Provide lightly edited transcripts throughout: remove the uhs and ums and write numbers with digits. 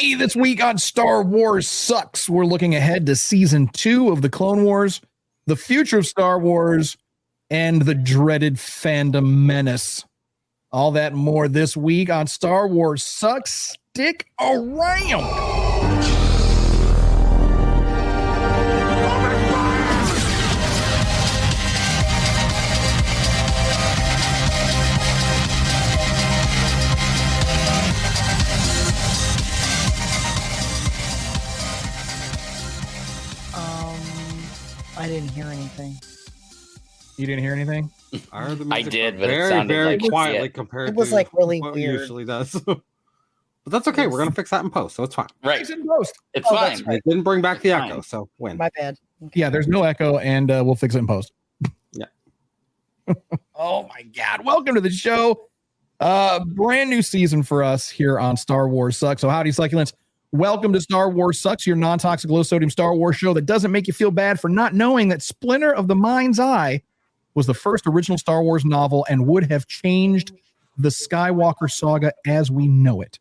Hey, this week on Star Wars Sucks, we're looking ahead to season 2 of the Clone Wars, the future of Star Wars, and the dreaded Fandom Menace. All that and more this week on Star Wars Sucks. Stick around. I didn't hear anything. You didn't hear anything? I heard the I music did, but very, it sounded very like quietly it. compared It was to like really what weird. it usually does. But that's okay. We're gonna fix that in post, so it's fine. Right. It's in post. It's Oh, fine. that's right. It didn't bring back the Fine. echo, so win. My bad. Yeah, there's no echo, and we'll fix it in post. Yeah. Oh my God! Welcome to the show. Brand new season for us here on Star Wars Sucks. So howdy, succulents. Welcome to Star Wars Sucks, your non-toxic, low-sodium Star Wars show that doesn't make you feel bad for not knowing that Splinter of the Mind's Eye was the first original Star Wars novel and would have changed the Skywalker saga as we know it.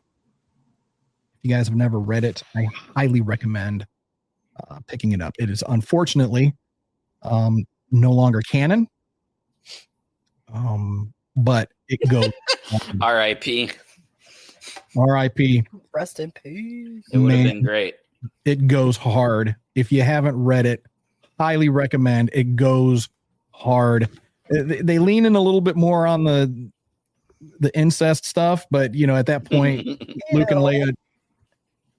If you guys have never read it, I highly recommend picking it up. It is unfortunately no longer canon, but it goes R.I.P. R.I.P. Rest in peace. It would have Man. been great. It goes hard. If you haven't read it, highly recommend. It goes hard. They lean in a little bit more on the incest stuff, but you know, at that point, Luke and Leia.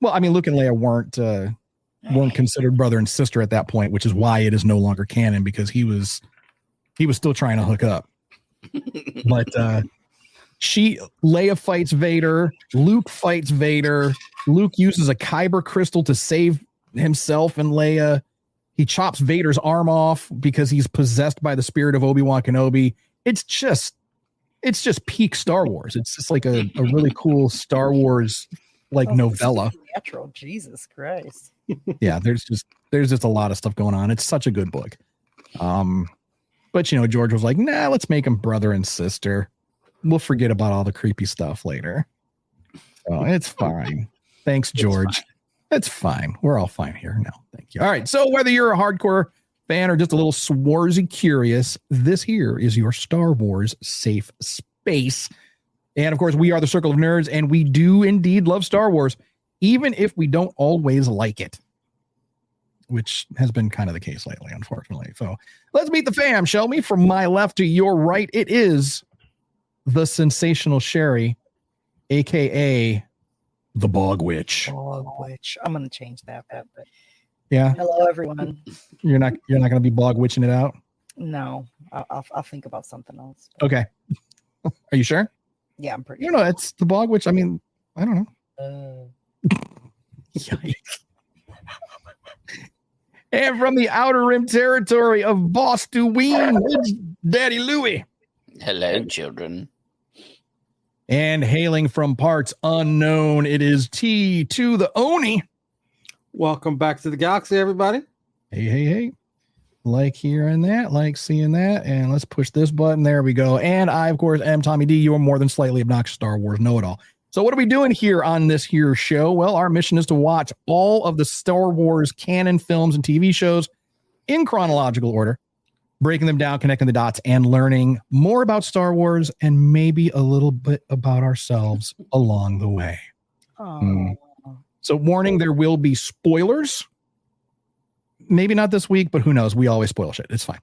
Well, I mean, Luke and Leia weren't considered brother and sister at that point, which is why it is no longer canon, because he was still trying to hook up. But Leia fights Vader, Luke fights Vader, Luke uses a kyber crystal to save himself and Leia. He chops Vader's arm off because he's possessed by the spirit of Obi-Wan Kenobi. It's just peak Star Wars. It's just like a really cool Star Wars like novella. Natural, Jesus Christ. Yeah, there's just a lot of stuff going on. It's such a good book. But you know, George was like, nah, let's make them brother and sister. We'll forget about all the creepy stuff later. So it's fine. Thanks, George. It's fine. We're all fine here. No, thank you. All right. So whether you're a hardcore fan or just a little swarzy curious, this here is your Star Wars safe space. And of course, we are the Circle of Nerds, and we do indeed love Star Wars, even if we don't always like it, which has been kind of the case lately, unfortunately. So let's meet the fam, shall we? From my left to your right, it is the sensational Sherry, aka the Bog Witch. Bog Witch. I'm gonna change that. But Yeah, hello, everyone. you're not going to be Bog Witching it out. No, I'll think about something else. Okay, are you sure? Yeah, I'm pretty. You know, it's the Bog Witch. I mean, I don't know. Yikes. And from the Outer Rim territory of Bostoween, it's Daddy Louie. Hello, children. And hailing from parts unknown, it is T to the Oni. Welcome back to the galaxy, everybody. Hey. Like hearing that, like seeing that. And let's push this button. There we go. And I, of course, am Tommy D, your more than slightly obnoxious Star Wars know-it-all. So what are we doing here on this here show? Well, our mission is to watch all of the Star Wars canon films and TV shows in chronological order, breaking them down, connecting the dots, and learning more about Star Wars and maybe a little bit about ourselves along the way. So warning, there will be spoilers. Maybe not this week, but who knows? We always spoil shit. It's fine.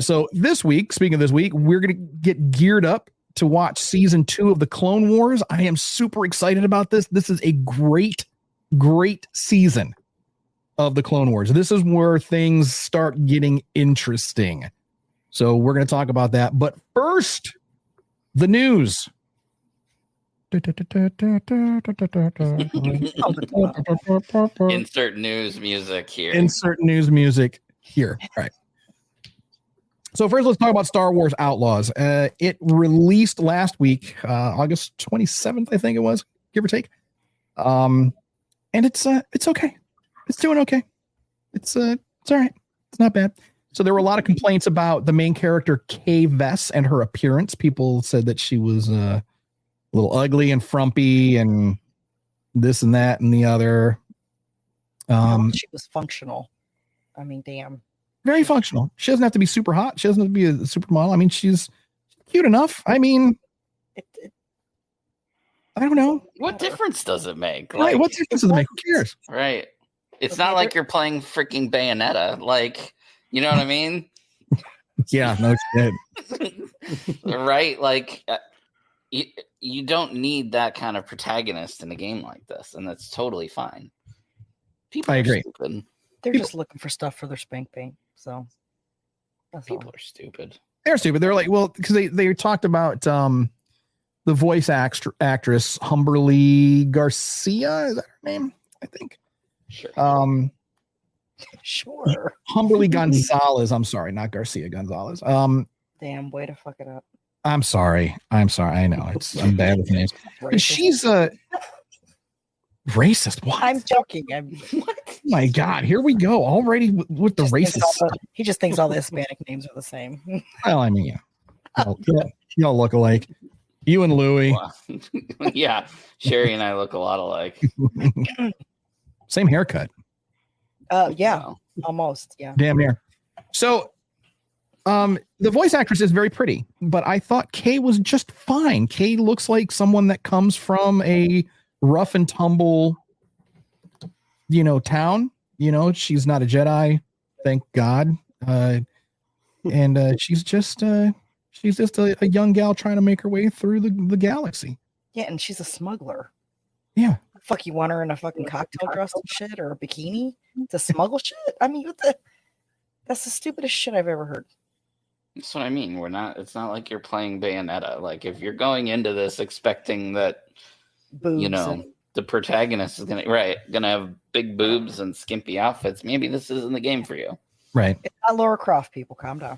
So this week, speaking of this week, we're going to get geared up to watch season 2 of the Clone Wars. I am super excited about this. This is a great season of the Clone Wars. This is where things start getting interesting. So we're going to talk about that. But first, the news. Insert news music here. Insert news music here. All right. So first, let's talk about Star Wars Outlaws. It released last week, August 27th, I think it was, give or take. And it's okay. It's doing okay. It's all right. It's not bad. So there were a lot of complaints about the main character, Kay Vess, and her appearance. People said that she was a little ugly and frumpy and this and that and the other. She was functional. I mean, damn. Very functional. She doesn't have to be super hot. She doesn't have to be a supermodel. I mean, she's cute enough. I mean, I don't know. What difference does it make? Right? What difference does it make? Who cares? Right. It's not like you're playing freaking Bayonetta. Like, you know what I mean? Yeah, no shit. Right? Like, you don't need that kind of protagonist in a game like this, and that's totally fine. People I agree. Stupid. They're just looking for stuff for their spank bank. So People are stupid. They're stupid. They're like, well, because they talked about the voice actress Humberly Garcia. Is that her name? I think. Sure. Sure. Humberly Gonzalez. I'm sorry, not Garcia Gonzalez. Damn, way to fuck it up. I'm sorry. I know I'm bad with names. Racist. She's a racist. What? I'm joking. Oh my God, here we go already with the racist stuff. He just thinks all the Hispanic names are the same. Well, I mean, yeah. Y'all look alike. You and Louie. Wow. Yeah. Sherry and I look a lot alike. Same haircut. Yeah, Wow. almost. Yeah. Damn near. So the voice actress is very pretty, but I thought Kay was just fine. Kay looks like someone that comes from a rough and tumble, town. She's not a Jedi, thank God. And she's just a young gal trying to make her way through the galaxy. Yeah, and she's a smuggler. Yeah. Fuck, you want her in a fucking cocktail dress and shit or a bikini to smuggle shit? I mean, that's the stupidest shit I've ever heard. That's what I mean. It's not like you're playing Bayonetta. Like, if you're going into this expecting that, Boobs the protagonist is gonna have big boobs and skimpy outfits, maybe this isn't the game for you. Right. It's not Laura Croft, people. Calm down.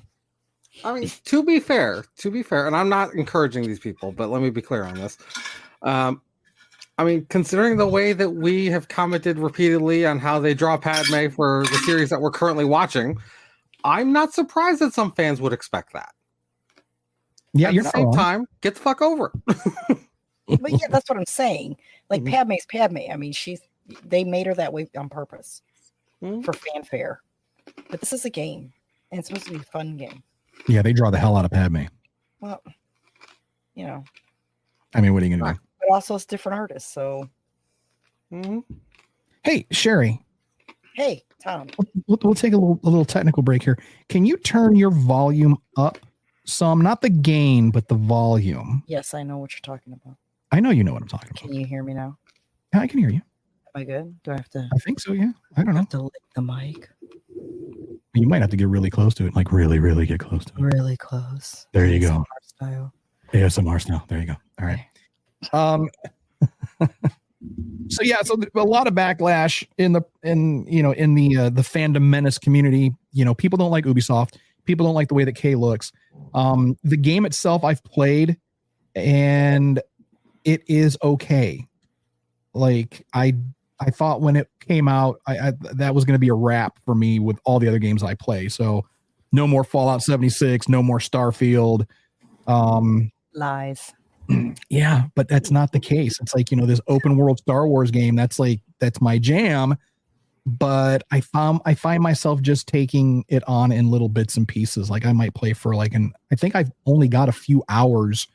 I mean, to be fair, and I'm not encouraging these people, but let me be clear on this. I mean, considering the way that we have commented repeatedly on how they draw Padme for the series that we're currently watching, I'm not surprised that some fans would expect that. Yeah, At you're the same not wrong. time, get the fuck over it. But yeah, that's what I'm saying. Like Padme's Padme. I mean, they made her that way on purpose for fanfare. But this is a game, and it's supposed to be a fun game. Yeah, they draw the hell out of Padme. Well, I mean, what are you gonna do? but also it's different artists. So, Hey, Sherry, hey, Tom. we'll take a little technical break here. Can you turn your volume up some? Not the gain, but the volume. Yes, I know what you're talking about. I know you know what I'm talking about. Can you hear me now? Yeah, I can hear you. Am I good? Do I have to I think so. Yeah. I don't know. lick the mic You might have to get really close to it. Like really, really get close to it. really close? There you go. ASMR style. ASMR style. There you go. All right. So yeah, so a lot of backlash in the Fandom Menace community. People don't like Ubisoft. People don't like the way that Kay looks. The game itself I've played, and it is okay. Like I thought when it came out, I that was going to be a wrap for me with all the other games I play. So no more Fallout 76, no more Starfield. Lies. Yeah, but that's not the case. It's like, this open world Star Wars game, that's my jam. But I find myself just taking it on in little bits and pieces. Like I might play for I think I've only got a few hours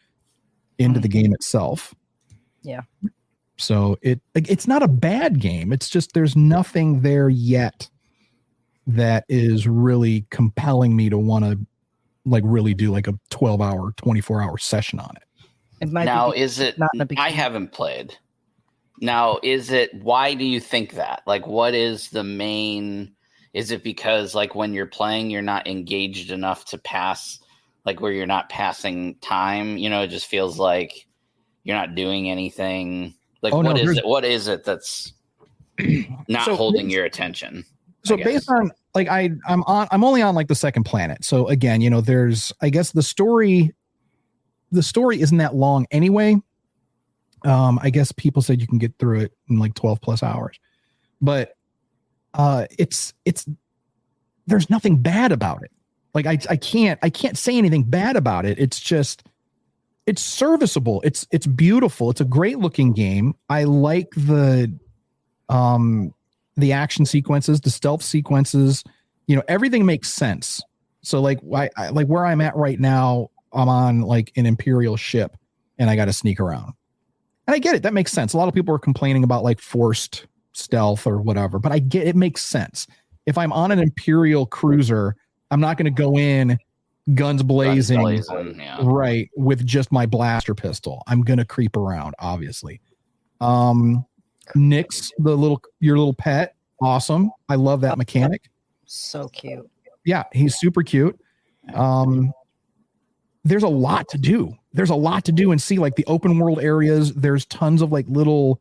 into the game itself. Yeah. So it's not a bad game. It's just there's nothing there yet that is really compelling me to want to really do a 12-hour, 24-hour session on it. It might Now, be is it? not in the beginning. I haven't played. Now, is it? Why do you think that? What is the main? Is it because when you're playing, you're not engaged enough to pass, where you're not passing time? It just feels like you're not doing anything. What is it that's not holding your attention? So based on I'm only on the second planet. So again, there's I guess the story isn't that long anyway. I guess people said you can get through it in 12 plus hours, but it's there's nothing bad about it. I can't say anything bad about it. It's just it's serviceable. It's beautiful. It's a great looking game. I like the action sequences, the stealth sequences. Everything makes sense. So like I like where I'm at right now, I'm on like an Imperial ship and I got to sneak around. And I get it. That makes sense. A lot of people are complaining about like forced stealth or whatever, but I get it makes sense. If I'm on an Imperial cruiser, I'm not going to go in guns blazing, yeah. right, with just my blaster pistol. I'm going to creep around, obviously. Nyx, your little pet, awesome. I love that mechanic. So cute. Yeah, he's super cute. There's a lot to do. There's a lot to do and see, like the open world areas. There's tons of like little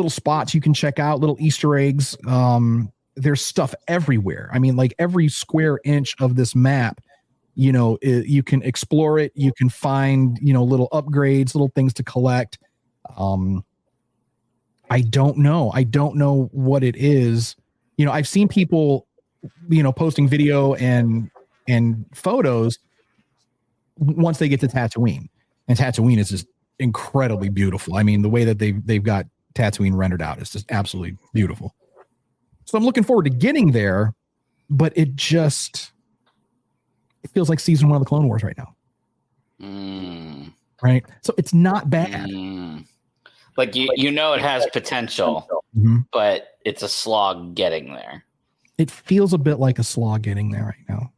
spots you can check out, little Easter eggs. There's stuff everywhere. I mean, like every square inch of this map, you can explore it. You can find, little upgrades, little things to collect. I don't know. I don't know what it is. I've seen people, posting video and photos once they get to Tatooine, and Tatooine is just incredibly beautiful. I mean, the way that they've got Tatooine rendered out is just absolutely beautiful. So I'm looking forward to getting there, but it feels like season 1 of the Clone Wars right now. Right. So it's not bad. Like it has potential, but it's a slog getting there. It feels a bit like a slog getting there right now.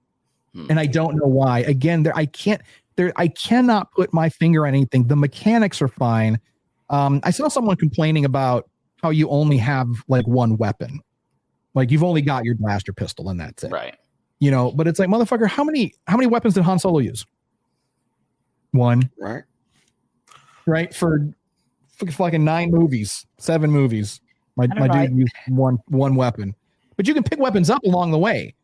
And I don't know why. Again, I cannot put my finger on anything. The mechanics are fine. I saw someone complaining about how you only have like one weapon. Like you've only got your blaster pistol and that's it. Right. But it's like, motherfucker, how many weapons did Han Solo use? One. Right. Right. For fucking 9 movies, 7 movies. My dude used one weapon. But you can pick weapons up along the way.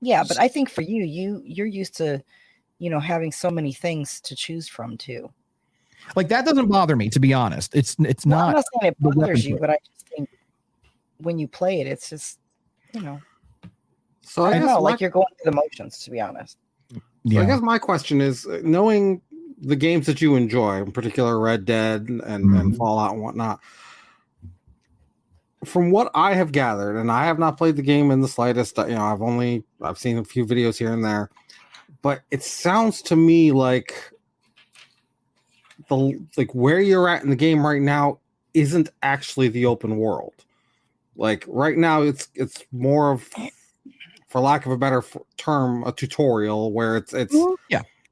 Yeah, but I think for you're used to, having so many things to choose from too. Like that doesn't bother me, to be honest. It's not. I'm not saying it bothers you, but I just think when you play it, it's just, So I don't know, like you're going through the motions, to be honest. So I guess my question is, knowing the games that you enjoy, in particular Red Dead and Fallout and whatnot, from what I have gathered, and I have not played the game in the slightest, I've seen a few videos here and there, but it sounds to me like where you're at in the game right now isn't actually the open world. Like right now, it's more of, for lack of a better term, a tutorial where it's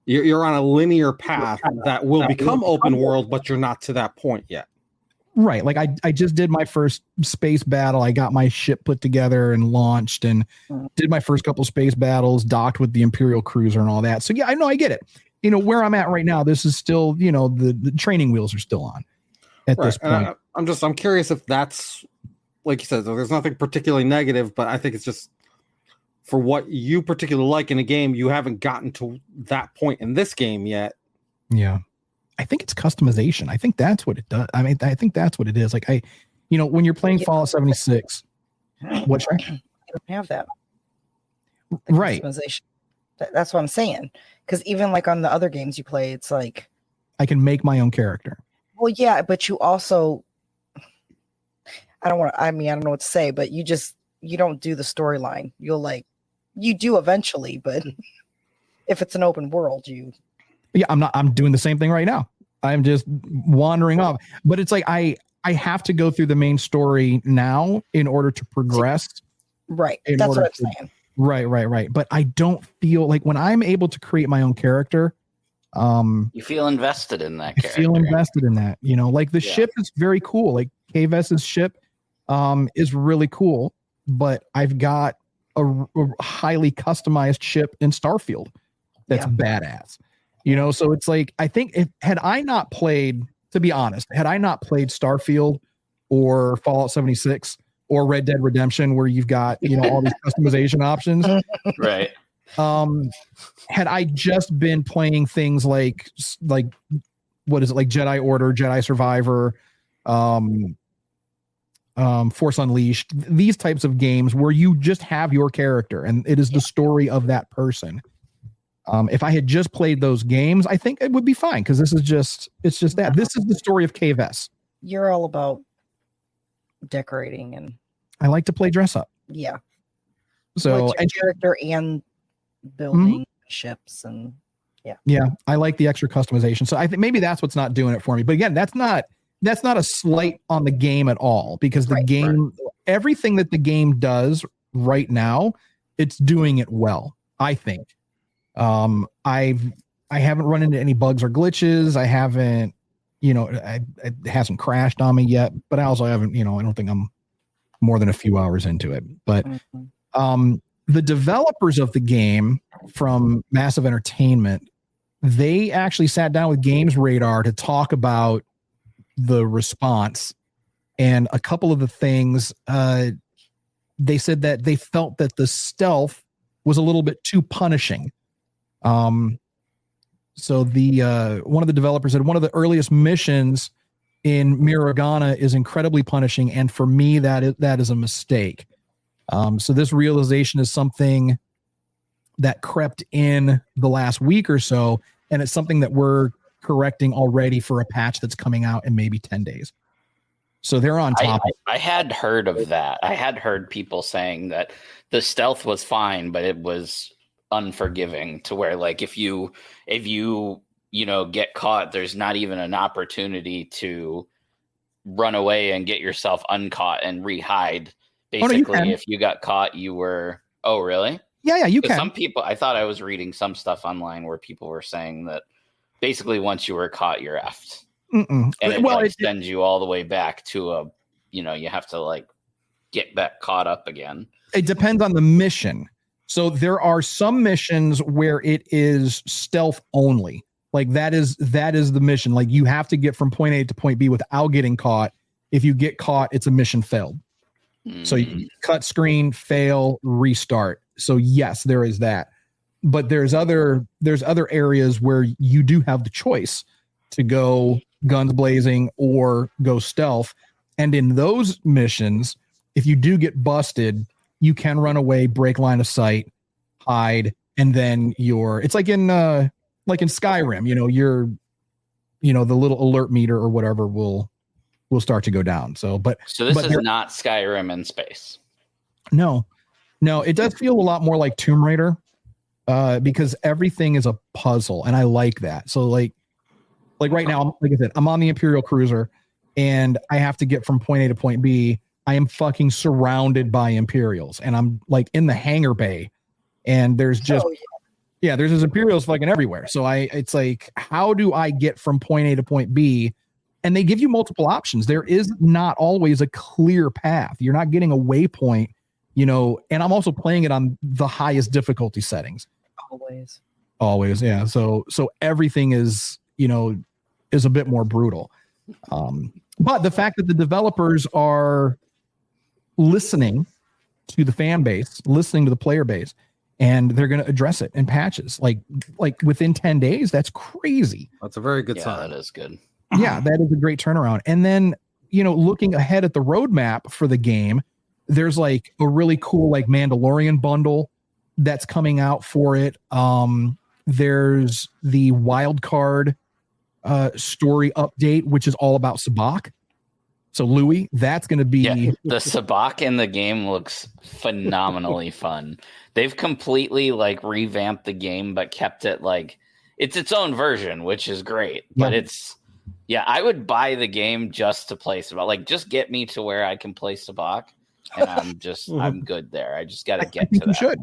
you're on a linear path that will become open world, but you're not to that point yet. Right. Like I just did my first space battle. I got my ship put together and launched and did my first couple space battles, docked with the Imperial cruiser and all that. So yeah, I know, I get it. Where I'm at right now, this is still, the training wheels are still on at this point. I'm curious if that's, like you said, there's nothing particularly negative, but I think it's just for what you particularly like in a game, you haven't gotten to that point in this game yet. Yeah. I think it's customization. I think that's what it does. I mean, I think that's what it is. Like when you're playing Fallout 76, what's right? You don't have that. Right. Customization. That's what I'm saying. Because even like on the other games you play, it's like I can make my own character. Well, yeah, but you also, I don't know what to say, but you don't do the storyline. You do eventually, but if it's an open world, I'm doing the same thing right now. I'm just wandering off, but it's like, I have to go through the main story now in order to progress. Right. That's what I'm saying. Right. But I don't feel like when I'm able to create my own character, you feel invested in that character. I feel invested in that, like the ship is very cool. Like K-Vess's ship, is really cool, but I've got a highly customized ship in Starfield that's badass. So it's like, I think had I not played Starfield or Fallout 76 or Red Dead Redemption, where you've got, all these customization options. Right. Had I just been playing things like what is it? Like Jedi Order, Jedi Survivor, Force Unleashed, these types of games where you just have your character and it is the story of that person. If I had just played those games, I think it would be fine because it's just that. This is the story of Cave S. You're all about decorating and I like to play dress up. yeah. So With your character and building ships and yeah, I like the extra customization. So I think maybe that's what's not doing it for me. But again, that's not a slight on the game at all because the game, everything that the game does right now, it's doing it well, I think. I haven't run into any bugs or glitches. I haven't, it hasn't crashed on me yet, but I also haven't, I don't think I'm more than a few hours into it. But the developers of the game from Massive Entertainment, they actually sat down with Games Radar to talk about the response. And a couple of the things, they said that they felt that the stealth was a little bit too punishing. So the one of the developers said one of the earliest missions in Miragana is incredibly punishing, and for me that is a mistake. So this realization is something that crept in the last week or so, and it's something that we're correcting already for a patch that's coming out in maybe 10 days. So they're on top. I had heard of that. I had heard people saying that the stealth was fine, but it was unforgiving to where like if you get caught, there's not even an opportunity to run away and get yourself uncaught and re-hide. Basically, if you got caught, you were. Oh, really? Yeah, you can. Some people, I thought I was reading some stuff online where people were saying that basically once you were caught, you're effed. And it sends you all the way back to you have to like get back caught up again. It depends on the mission. So there are some missions where it is stealth only. Like that is the mission. Like you have to get from point A to point B without getting caught. If you get caught, it's a mission failed. So you cut screen, fail, restart. So yes, there is that. But there's other areas where you do have the choice to go guns blazing or go stealth. And in those missions, if you do get busted, you can run away, break line of sight, hide, and then it's like in Skyrim, the little alert meter or whatever will start to go down. So this is not Skyrim in space. No, it does feel a lot more like Tomb Raider because everything is a puzzle, and I like that. So like right now, like I said, I'm on the Imperial cruiser, and I have to get from point A to point B. I am fucking surrounded by Imperials, and I'm like in the hangar bay, and there's just there's this Imperials fucking everywhere. So it's like, how do I get from point A to point B? And they give you multiple options. There is not always a clear path. You're not getting a waypoint, and I'm also playing it on the highest difficulty settings. Always. Yeah. So everything is a bit more brutal. But the fact that the developers are listening to the fan base, listening to the player base, and they're going to address it in patches like within 10 days, that's crazy. That's a very good sign. That is good. Yeah, that is a great turnaround. And then, looking ahead at the roadmap for the game, there's like a really cool like Mandalorian bundle that's coming out for it. There's the wild card story update, which is all about Sabak. So Louis, that's going to be the Sabak in the game looks phenomenally fun. They've completely like revamped the game, but kept it like it's its own version, which is great. But I would buy the game just to play Sabak. Like, just get me to where I can play Sabak, and I'm good there. I just got to get to that.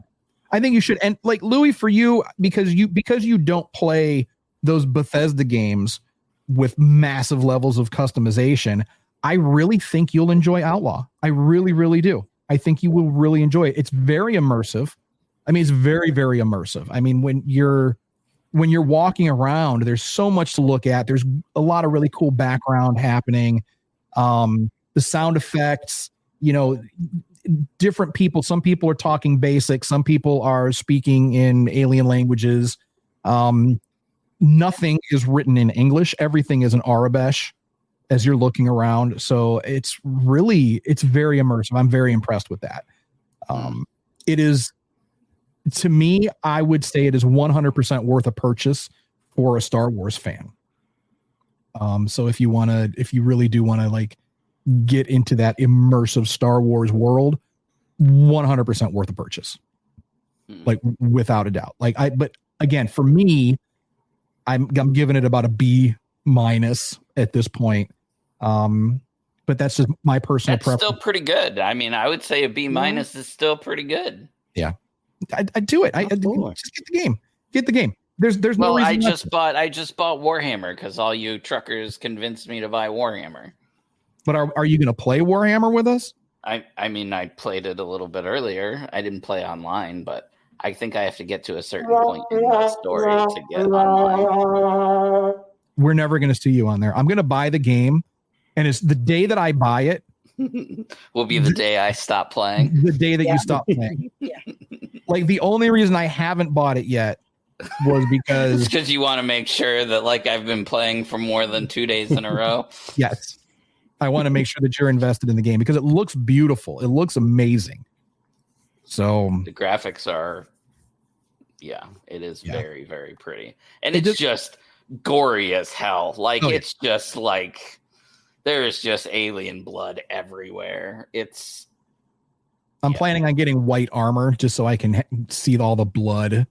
I think you should. And like Louis, for you, because you don't play those Bethesda games with massive levels of customization, I really think you'll enjoy Outlaw. I really, really do. I think you will really enjoy it. It's very immersive. I mean, it's very, very immersive. I mean, when you're walking around, there's so much to look at. There's a lot of really cool background happening. The sound effects, different people. Some people are talking basic. Some people are speaking in alien languages. Nothing is written in English. Everything is in Arabic as you're looking around. So it's very immersive. I'm very impressed with that. It is to me, I would say it is 100% worth a purchase for a Star Wars fan. So if you really do want to like get into that immersive Star Wars world, 100% worth a purchase, like without a doubt. But again, for me, I'm giving it about a B- at this point. But that's just my personal preference. Still pretty good. I mean, I would say a B- is still pretty good. Yeah, I do it. I just get the game. Get the game. There's no reason. I just bought Warhammer because all you truckers convinced me to buy Warhammer. But are you going to play Warhammer with us? I mean, I played it a little bit earlier. I didn't play online, but I think I have to get to a certain point in the story to get online. We're never going to see you on there. I'm going to buy the game, and it's the day that I buy it will be the day I stop playing. The day that you stop playing. Yeah. Like the only reason I haven't bought it yet was because you want to make sure that like I've been playing for more than 2 days in a row. Yes. I want to make sure that you're invested in the game because it looks beautiful. It looks amazing. So the graphics are, it is very, very pretty. And it's just gory as hell. Like it's just like there is just alien blood everywhere. I'm planning on getting white armor just so I can see all the blood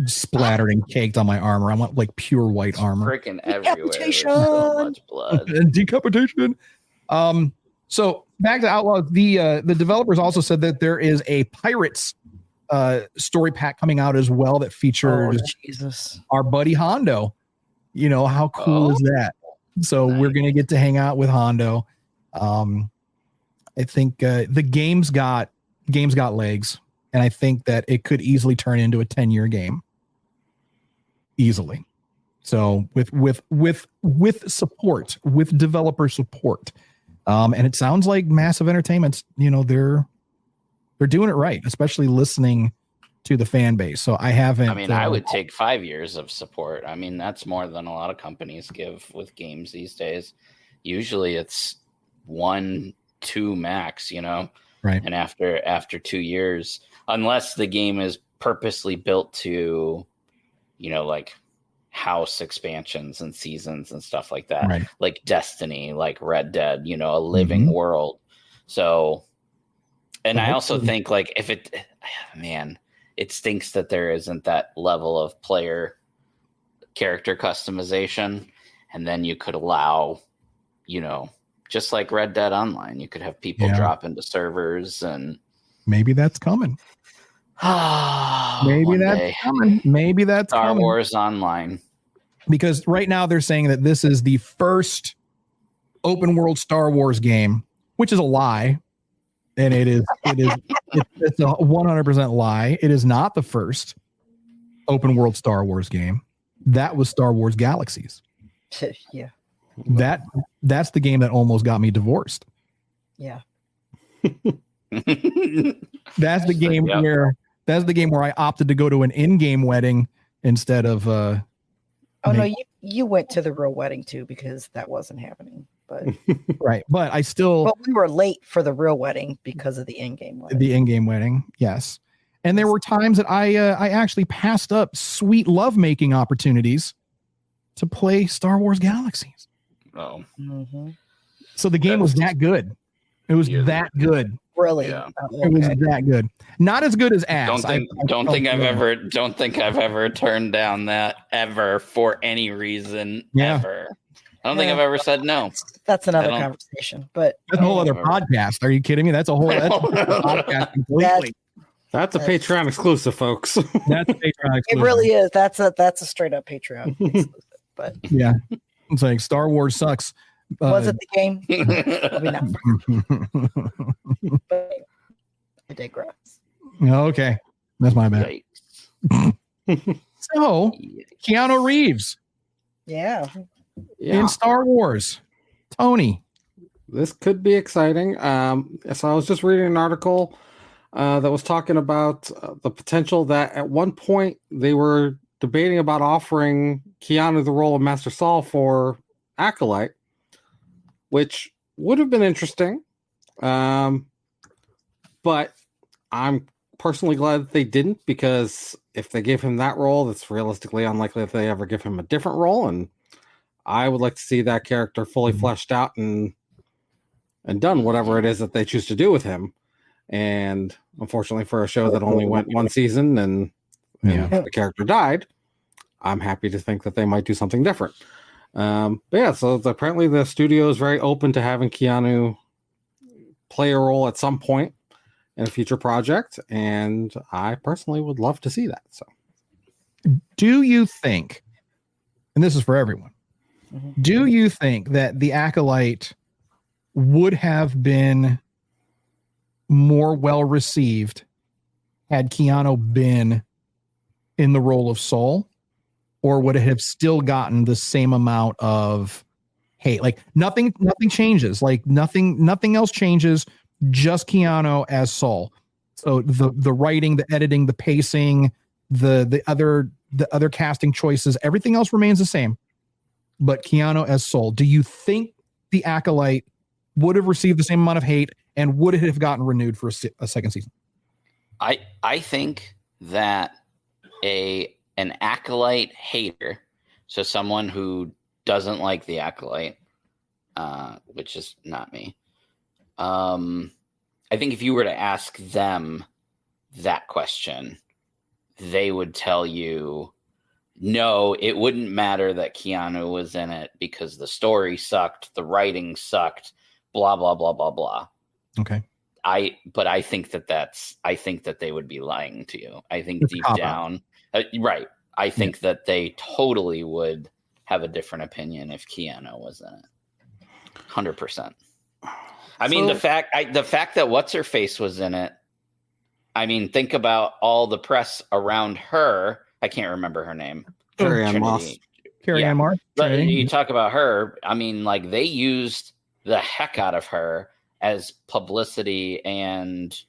splattered and caked on my armor. I want like pure white armor. Freaking everywhere. There's so much blood. And decapitation. So back to Outlaws, the developers also said that there is a Pirates story pack coming out as well that features our buddy Hondo. You know, how cool is that? So we're going to get to hang out with Hondo. I think the game's got legs, and I think that it could easily turn into a 10-year game. Easily. So with support, with developer support. And it sounds like Massive Entertainment's, they're doing it right, especially listening to the fan base. So I would take 5 years of support. I mean, that's more than a lot of companies give with games these days. Usually it's 1-2 max, right. And after 2 years, unless the game is purposely built to, like house expansions and seasons and stuff like that, right. Like Destiny, like Red Dead, a living world. So, and I also think like it stinks that there isn't that level of player character customization. And then you could allow, just like Red Dead Online, you could have people drop into servers and maybe that's coming. Maybe that's coming. Maybe that's Star Wars Online. Because right now they're saying that this is the first open world Star Wars game, which is a lie. And it's a 100% lie. It is not the first open world Star Wars game. That was Star Wars Galaxies. Yeah. That's the game that almost got me divorced. Yeah. That's the game where I opted to go to an in-game wedding instead of no, you went to the real wedding too because that wasn't happening. But right. But we were late for the real wedding because of the in-game wedding. The in-game wedding, yes. And there were times that I actually passed up sweet lovemaking opportunities to play Star Wars Galaxies. Oh. Mm-hmm. So the game was that good. It was that good. Really? Yeah. It was that good. Not as good as Ass. Don't think I've ever turned down that ever for any reason ever. I don't think I've ever said no. That's another conversation, but that's a whole other podcast. Are you kidding me? That's a whole podcast completely. That's a Patreon exclusive, folks. That's a Patreon exclusive. It really is. That's a straight up Patreon exclusive. But yeah, it's like Star Wars sucks. Was it the game? Maybe not. But I digress. Okay, that's my bad. So, Keanu Reeves. Yeah. In Star Wars. Tony. This could be exciting. So I was just reading an article that was talking about the potential that at one point they were debating about offering Keanu the role of Master Saul for Acolyte, which would have been interesting. But I'm personally glad that they didn't, because if they gave him that role, it's realistically unlikely that they ever give him a different role. And I would like to see that character fully fleshed out and done whatever it is that they choose to do with him. And unfortunately, for a show that only went one season and the character died, I'm happy to think that they might do something different. But yeah, so apparently the studio is very open to having Keanu play a role at some point in a future project, and I personally would love to see that. So, do you think, and this is for everyone, do you think that The Acolyte would have been more well received had Keanu been in the role of Saul, or would it have still gotten the same amount of hate? Like nothing changes. Like nothing else changes. Just Keanu as Saul. So the writing, the editing, the pacing, the other casting choices, everything else remains the same. But Keanu as Saul. Do you think The Acolyte would have received the same amount of hate, and would it have gotten renewed for a second season? I think that an Acolyte hater, so someone who doesn't like The Acolyte, which is not me. I think if you were to ask them that question, they would tell you, no, it wouldn't matter that Keanu was in it because the story sucked, the writing sucked, blah, blah, blah, blah, blah. Okay. But I think that they would be lying to you. I think deep down, right. I think that they totally would have a different opinion if Keanu was in it. 100%. I mean, the fact that what's her face was in it. I mean, think about all the press around her. I can't remember her name. Carrie-Anne Moss. Carrie-Anne Moss. But you talk about her. I mean, like they used the heck out of her as publicity and,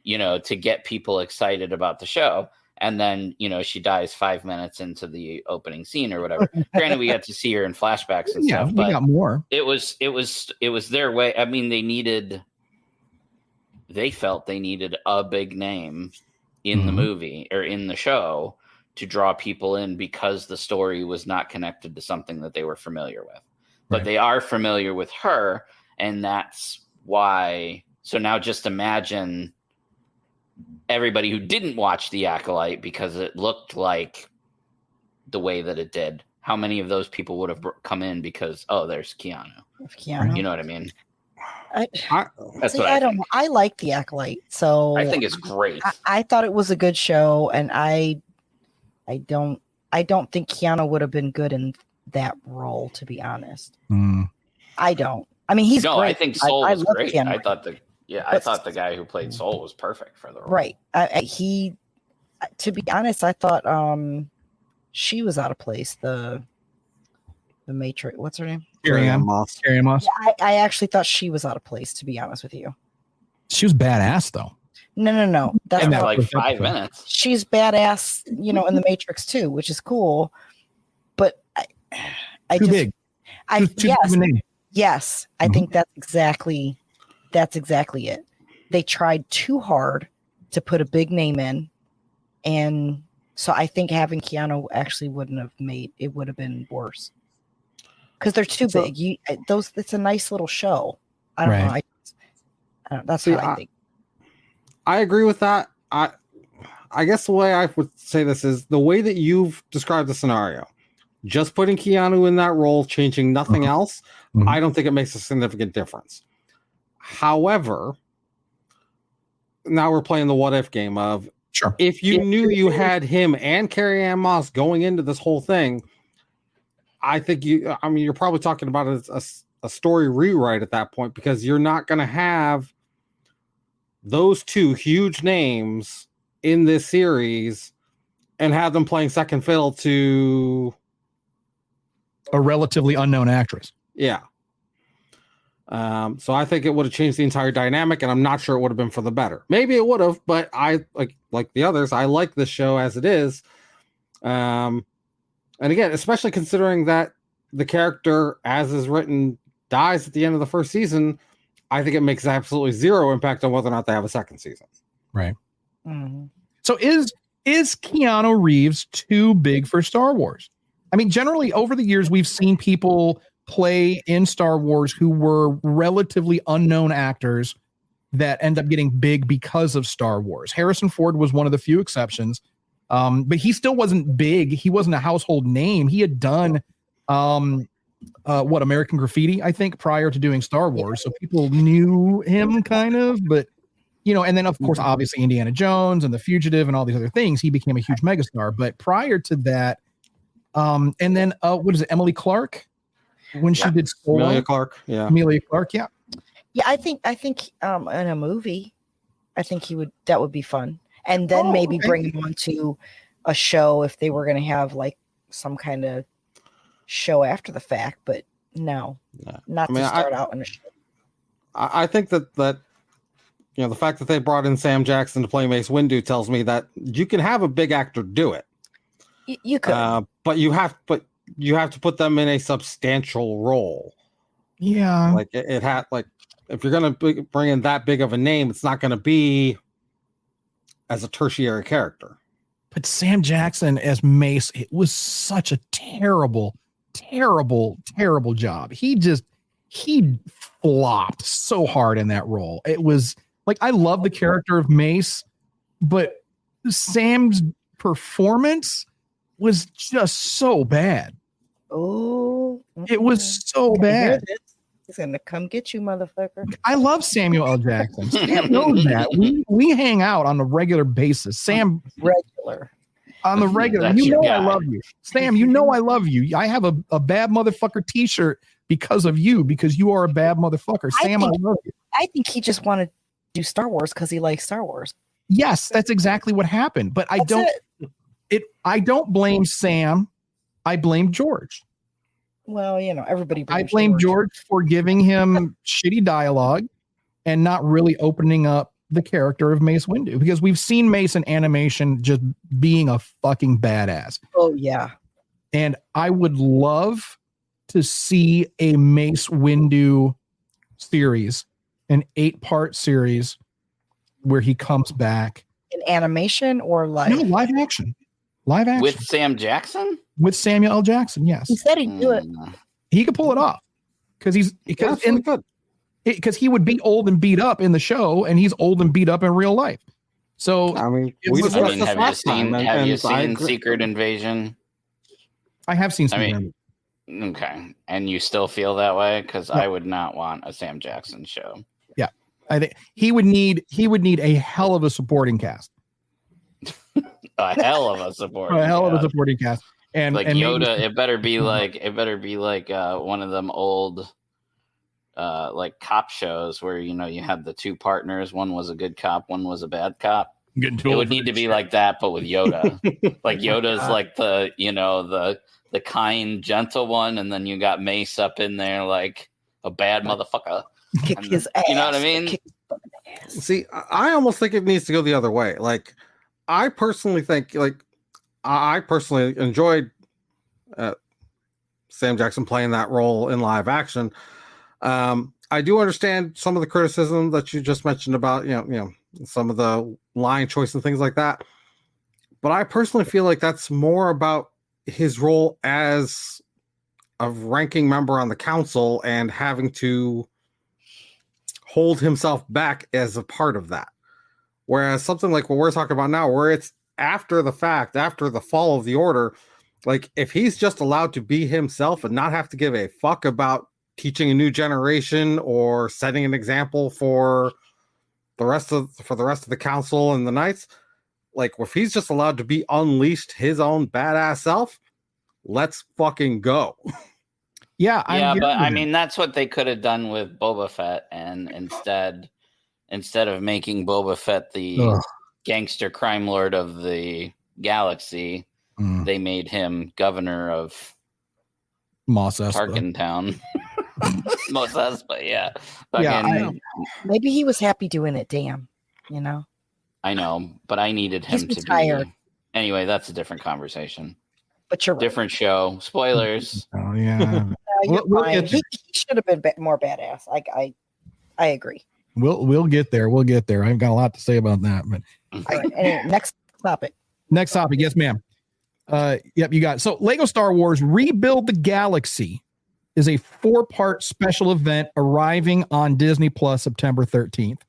to get people excited about the show. And then, she dies 5 minutes into the opening scene or whatever. Granted, we got to see her in flashbacks and stuff. We got more. It was their way. I mean, they felt they needed a big name in the movie or in the show to draw people in because the story was not connected to something that they were familiar with. But they are familiar with her, and that's why. So now just imagine everybody who didn't watch The Acolyte because it looked like the way that it did. How many of those people would have come in because, there's Keanu? You know what I mean? I don't know. I like The Acolyte, so I think it's great. I thought it was a good show, and I don't think Keanu would have been good in that role, to be honest. I don't. I mean, he's great. I think Soul was great. Keanu. I thought the guy who played Soul was perfect for the role. Right. To be honest, I thought she was out of place. The Matrix. What's her name? Carrie-Anne Moss. Carrie-Anne Moss. Yeah, I actually thought she was out of place, to be honest with you. She was badass, though. No. That's like 5 minutes. She's badass, in the Matrix too, which is cool. But Too big. Yes, I think that's exactly it. They tried too hard to put a big name in, and so I think having Keanu actually would have been worse because they're too big. It's a nice little show. I don't know. I don't, that's what I think. I agree with that. I guess the way I would say this is the way that you've described the scenario. Just putting Keanu in that role, changing nothing else, I don't think it makes a significant difference. However, now we're playing the what if game of if you knew you had him and Carrie-Anne Moss going into this whole thing, I think you're probably talking about a story rewrite at that point, because you're not going to have those two huge names in this series and have them playing second fiddle to a relatively unknown actress. Yeah. So I think it would have changed the entire dynamic, and I'm not sure it would have been for the better. Maybe it would have, but I like the others. I like this show as it is. And again, especially considering that the character, as is written, dies at the end of the first season, I think it makes absolutely zero impact on whether or not they have a second season. Right. Mhm. So is Keanu Reeves too big for Star Wars? I mean, generally over the years, we've seen people play in Star Wars who were relatively unknown actors that end up getting big because of Star Wars. Harrison Ford was one of the few exceptions, but he still wasn't big. He wasn't a household name. He had done American Graffiti, I think, prior to doing Star Wars. So people knew him kind of, but and then of course, obviously Indiana Jones and The Fugitive and all these other things, he became a huge megastar. But prior to that, and then what is it, Emily Clark, when she did Solo? Emilia Clarke, Emilia Clarke, yeah. Yeah, I think in a movie, I think that would be fun. And then maybe bring him onto a show if they were going to have like some kind of show after the fact, but no, not to start out in a show. I think that the fact that they brought in Sam Jackson to play Mace Windu tells me that you can have a big actor do it. You could, but you have to put them in a substantial role. Yeah, like it had like if you're gonna bring in that big of a name, it's not going to be as a tertiary character. But Sam Jackson as Mace, it was such a terrible job. He flopped so hard in that role. It was like, I love the character of Mace, but Sam's performance was just so bad. Oh, it was so bad. He's gonna come get you, motherfucker. I love Samuel L. Jackson. Sam knows that. We hang out on a regular basis. Sam regular. On the regular. That's you know your I guy. love you. Sam, you know I love you. I have a bad motherfucker t-shirt because of you, because you are a bad motherfucker. Sam, I love you. I think he just wanted to do Star Wars because he likes Star Wars. Yes, that's exactly what happened. But I don't blame Sam. I blame George. Well, everybody. I blame George for giving him shitty dialogue and not really opening up the character of Mace Windu, because we've seen Mace in animation just being a fucking badass. Oh yeah. And I would love to see a Mace Windu series, an 8-part series where he comes back in animation or live? No, live action. Live action. With Sam Jackson? With Samuel L. Jackson, yes. He said he'd do it. He could pull it off. Because he would be old and beat up in the show, and he's old and beat up in real life. So I mean, have you seen Secret Invasion? I have seen Secret Invasion. Okay, and you still feel that way? Because I would not want a Sam Jackson show. Yeah, I think he would need a hell of a supporting cast. A hell of a supporting cast. And like and Yoda, maybe, it better be like one of them old like cop shows where you had the two partners, one was a good cop, one was a bad cop. It would need to be like that, but with Yoda. Like Yoda's like the the kind, gentle one, and then you got Mace up in there like a bad motherfucker. Kick his ass. You know what I mean? See, I almost think it needs to go the other way. Like, I personally think, I personally enjoyed Sam Jackson playing that role in live action. I do understand some of the criticism that you just mentioned about, some of the line choice and things like that. But I personally feel like that's more about his role as a ranking member on the council and having to hold himself back as a part of that. Whereas something like what we're talking about now, where it's after the fact, after the fall of the order, like if he's just allowed to be himself and not have to give a fuck about teaching a new generation or setting an example for the rest of the council and the knights, like if he's just allowed to be unleashed his own badass self, let's fucking go. Yeah, but I mean that's what they could have done with Boba Fett, and instead of making Boba Fett the gangster crime lord of the galaxy, they made him governor of Mos Espa. Tarkintown. Mos Espa, yeah. Maybe he was happy doing it. Damn, I know, but I needed him to retired. be. Anyway, that's a different conversation. But you're different show. Spoilers. Oh yeah. You're fine. He should have been more badass. I agree. We'll get there. We'll get there. I've got a lot to say about that. But All right, anyway, next topic. next topic, yes, ma'am. Yep, you got it. So Lego Star Wars Rebuild the Galaxy is a 4-part special event arriving on Disney Plus September 13th.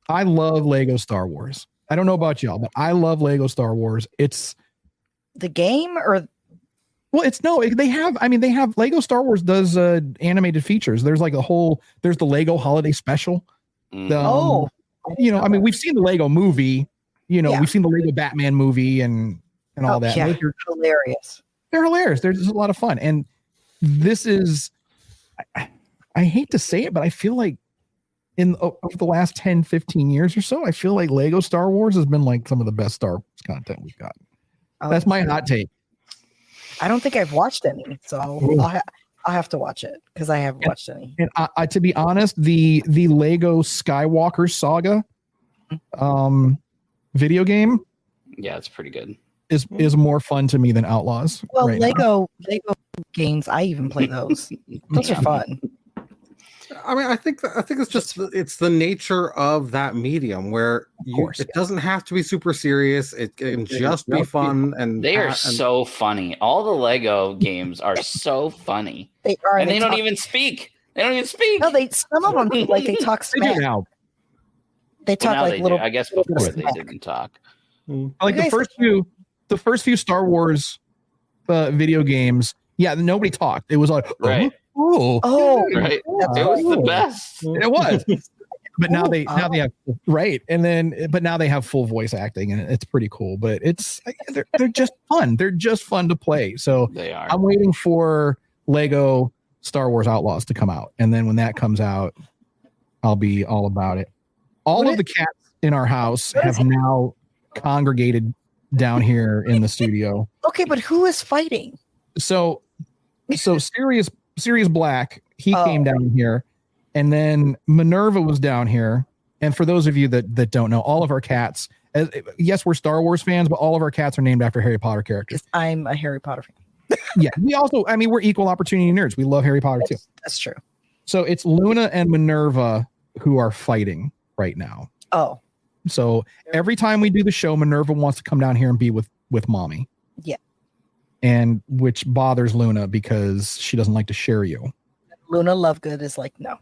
I love Lego Star Wars. I don't know about y'all, but I love Lego Star Wars. It's The game or they have Lego Star Wars does animated features. There's like there's the Lego holiday special. We've seen the Lego movie, we've seen the Lego Batman movie and all that. Yeah, hilarious. They're hilarious. They're just a lot of fun. And this is, I hate to say it, but I feel like over the last 10, 15 years or so, I feel like Lego Star Wars has been like some of the best Star Wars content we've got. That's my hot take. I don't think I've watched any, so I'll have to watch it because I haven't watched any. And I, to be honest, the Lego Skywalker Saga video game, yeah, it's pretty good. Is more fun to me than Outlaws. Well, right Lego games, I even play those. Those are fun. I mean, I think it's just it's the nature of that medium where it doesn't have to be super serious. It can just be fun, and they are so funny. All the Lego games are so funny. They are, and they don't even speak. They don't even speak. No, some of them like they talk smack. They do now. They talk like little. I guess before they didn't talk. Like the first few Star Wars video games, nobody talked. It was like, right. Right. It was the best. It was. But now they have but now they have full voice acting, and it's pretty cool. But they're just fun. They're just fun to play. So they are. I'm waiting for Lego Star Wars Outlaws to come out, and then when that comes out, I'll be all about it. All of the cats in our house have now congregated down here in the studio. Okay, but who is fighting? So Sirius Black, he came down here, and then Minerva was down here. And for those of you that don't know, all of our cats, yes, we're Star Wars fans, but all of our cats are named after Harry Potter characters. I'm a Harry Potter fan. Yeah, we also, we're equal opportunity nerds. We love Harry Potter too. That's true. So it's Luna and Minerva who are fighting right now. Oh. So every time we do the show, Minerva wants to come down here and be with mommy. Yeah. And which bothers Luna because she doesn't like to share you. Luna Lovegood is like, no.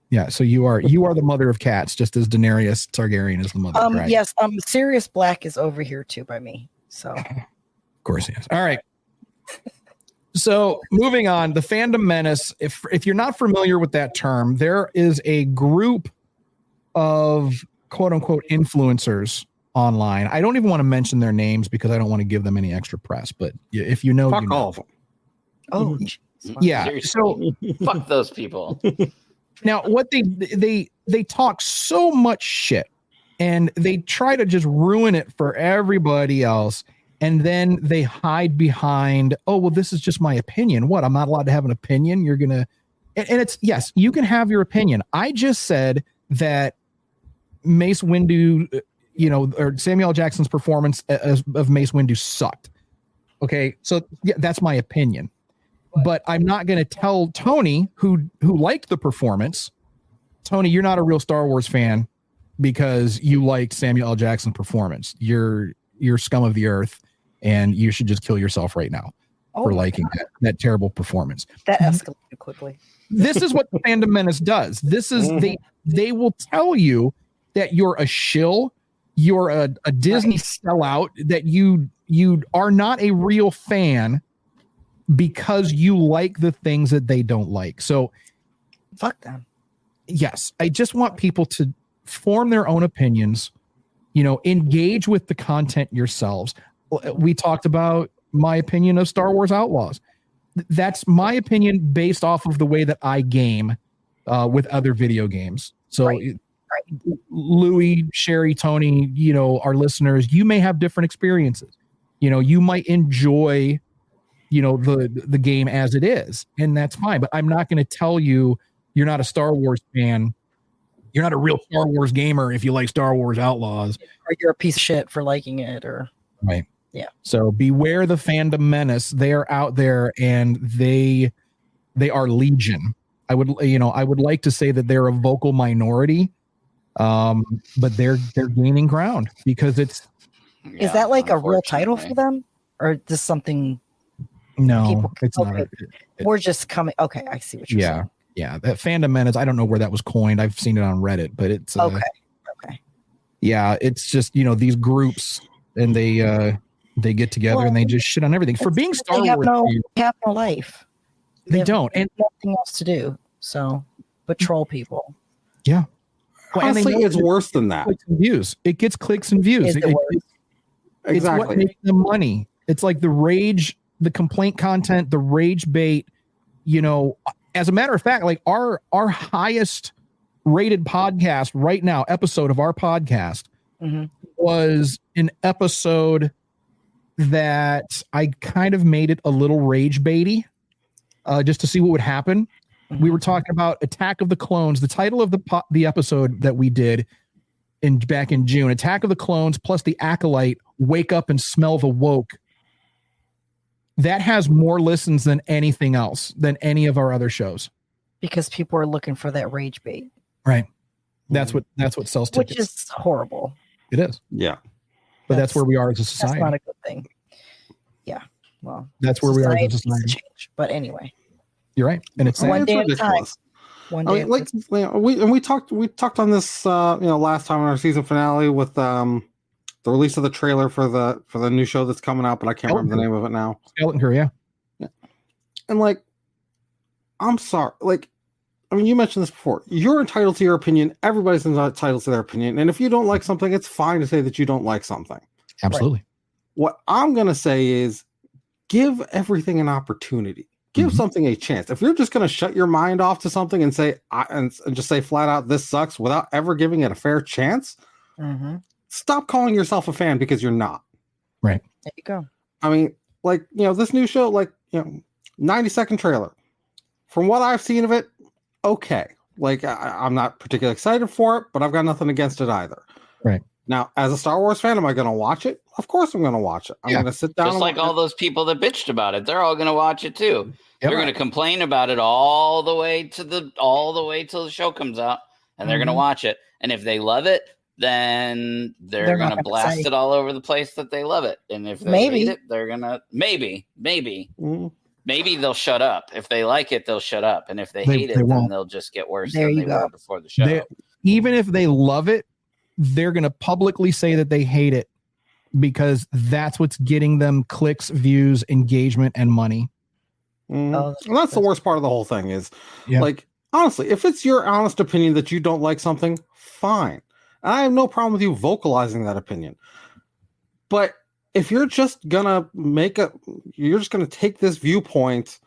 Yeah, so you are the mother of cats, just as Daenerys Targaryen is the mother of dragons. Yes, Sirius Black is over here too by me. So of course he is. All right. So moving on, the Fandom Menace. If you're not familiar with that term, there is a group of quote unquote influencers online. I don't even want to mention their names because I don't want to give them any extra press. But if you know, fuck you know. all of them. Oh, yeah. Seriously. So fuck those people. Now, what they talk so much shit, and they try to just ruin it for everybody else, and then they hide behind, oh well, this is just my opinion. What? I'm not allowed to have an opinion. You're gonna, and it's yes, you can have your opinion. I just said that Mace Windu, or Samuel L. Jackson's performance of Mace Windu sucked. Okay, so yeah, that's my opinion. But I'm not going to tell Tony, who liked the performance, Tony, you're not a real Star Wars fan because you liked Samuel L. Jackson's performance. You're scum of the earth, and you should just kill yourself right now for liking that terrible performance. That escalated quickly. This is what the Fandom Menace does. This is they will tell you that you're a shill, you're a Disney sellout, that you are not a real fan because you like the things that they don't like. So fuck them. Yes, I just want people to form their own opinions, engage with the content yourselves. We talked about my opinion of Star Wars Outlaws. That's my opinion based off of the way that I game with other video games. So right. Louis, Sherry, Tony, our listeners, you may have different experiences. You might enjoy the game as it is, and that's fine. But I'm not going to tell you you're not a Star Wars fan. You're not a real Star Wars gamer if you like Star Wars Outlaws. Or you're a piece of shit for liking it, or right. Yeah. So beware the Fandom Menace. They are out there, and they are legion. I would like to say that they're a vocal minority, But they're gaining ground because it's Is that like a real title for them, or just something? no, it's not. We're just coming. Okay, I see what you're saying. Yeah, that Fandom Menace. I don't know where that was coined. I've seen it on Reddit, but it's okay. Yeah, it's just these groups, and they get together and they just shit on everything for being Star Wars. They have no life. They don't, and nothing else to do. So, but troll people. Yeah. Well, honestly, it's worse than that. Views. It gets clicks and views. Exactly. It's what makes them money. It's like the rage, the complaint content, the rage bait. As a matter of fact, like our highest rated podcast right now, episode of our podcast was an episode that I kind of made it a little rage baity, just to see what would happen. We were talking about Attack of the Clones. The title of the episode that we did back in June, Attack of the Clones plus the Acolyte, Wake Up and Smell the Woke. That has more listens than anything else, than any of our other shows. Because people are looking for that rage bait. Right. That's what sells tickets. Which is horrible. It is. Yeah. But that's where we are as a society. That's not a good thing. Yeah. Well, that's where we are as a society. Change. But anyway. You're right. And it's one day at a time. We talked on this last time on our season finale with the release of the trailer for the new show that's coming out, but I can't remember the name of it now. Skeleton Crew, yeah. And I'm sorry, you mentioned this before. You're entitled to your opinion. Everybody's entitled to their opinion. And if you don't like something, it's fine to say that you don't like something. Absolutely. Right. What I'm going to say is give everything an opportunity. Give something a chance. If you're just going to shut your mind off to something and say, and just say flat out, this sucks without ever giving it a fair chance, stop calling yourself a fan because you're not. Right. There you go. I mean, this new show, 90-second trailer. From what I've seen of it, okay. I'm not particularly excited for it, but I've got nothing against it either. Right. Now, as a Star Wars fan, am I going to watch it? Of course I'm going to watch it. I'm going to sit down. Just like all those people that bitched about it. They're all going to watch it too. Yep. They're going to complain about it all the way till the show comes out, and they're going to watch it. And if they love it, then they're going to blast it all over the place that they love it. And if they hate it, they're going to maybe they'll shut up. If they like it, they'll shut up. And if they hate it, then they'll just get worse than they were before the show. Even if they love it, they're going to publicly say that they hate it because that's what's getting them clicks, views, engagement, and money. And that's the worst part of the whole thing is, honestly, if it's your honest opinion that you don't like something, fine. And I have no problem with you vocalizing that opinion. But if you're just gonna you're just gonna take this viewpoint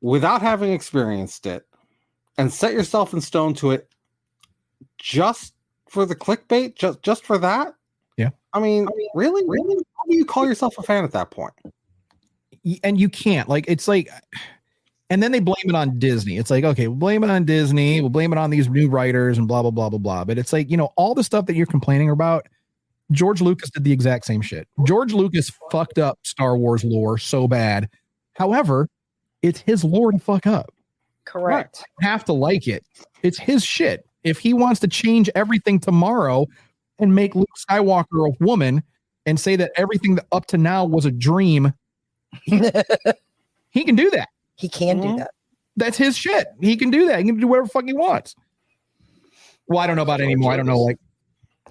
without having experienced it and set yourself in stone to it just for the clickbait, just for that? Yeah. I mean, really? How do you call yourself a fan at that point? And you can't. And then they blame it on Disney. It's like, okay, we'll blame it on Disney. We'll blame it on these new writers and blah, blah, blah, blah, blah. But it's like, all the stuff that you're complaining about, George Lucas did the exact same shit. George Lucas fucked up Star Wars lore so bad. However, it's his lore to fuck up. Correct. You have to like it. It's his shit. If he wants to change everything tomorrow and make Luke Skywalker a woman and say that everything that up to now was a dream, he can do that. He can do that. That's his shit. He can do that. He can do whatever the fuck he wants. Well, I don't know about it anymore. I don't know.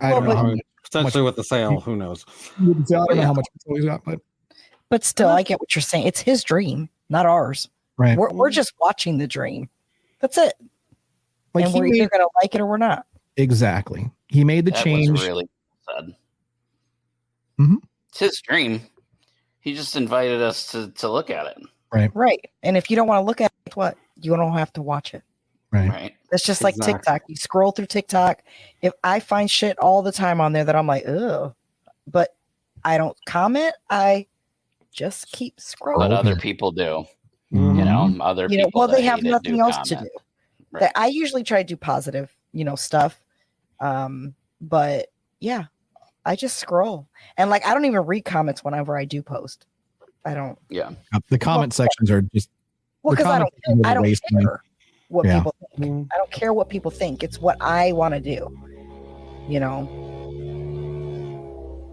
I don't know. Potentially with the sale, who knows? I don't know how much he's got, but still, I get what you're saying. It's his dream, not ours. Right. We're just watching the dream. That's it. And we're either going to like it or we're not. Exactly. He made the change. Was really sad. It's his dream. He just invited us to look at it. Right. And if you don't want to look at it, what? You don't have to watch it. Right. It's just like TikTok. You scroll through TikTok. If I find shit all the time on there that I'm like, ugh, but I don't comment. I just keep scrolling. But other people do. Other people. Well, they have nothing else to do. Right. I usually try to do positive, stuff. But yeah, I just scroll. And I don't even read comments whenever I do post. I don't. Yeah. The comment sections are just. Well, because I don't care. what Yeah. people think. I don't care what people think. It's what I want to do. You know,